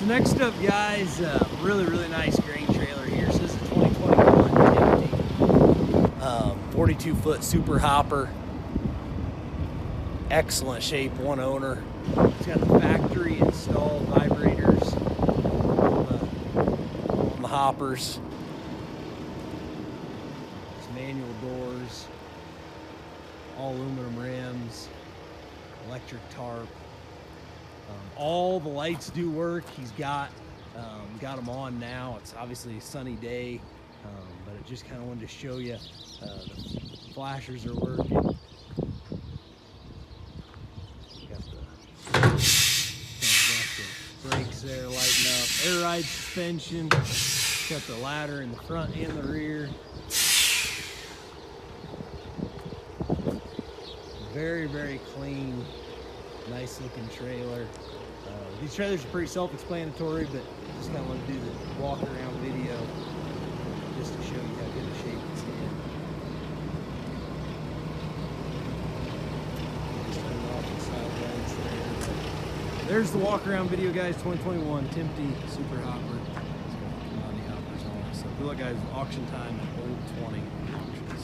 So next up, guys, really nice grain trailer here. So this is a 2021 Timpte 42-foot Super Hopper. Excellent shape, one owner. It's got the factory installed vibrators on the hoppers. It's manual doors, all aluminum rims, electric tarp. All the lights do work. He's got them on now. It's obviously a sunny day, but I just kind of wanted to show you the flashers are working. Got the brakes there lighting up. Air ride suspension. Got the ladder in the front and the rear. Very clean, nice looking trailer. These trailers are pretty self-explanatory, but just kind of want to do the walk around video just to show you how good a shape it's in. Just turn off the side lights there. There's the walk around video, guys. 2021 Timpte Super Hopper. It's got the commodity hoppers on it. So good luck, guys. Auction time at Old 20 Auctions.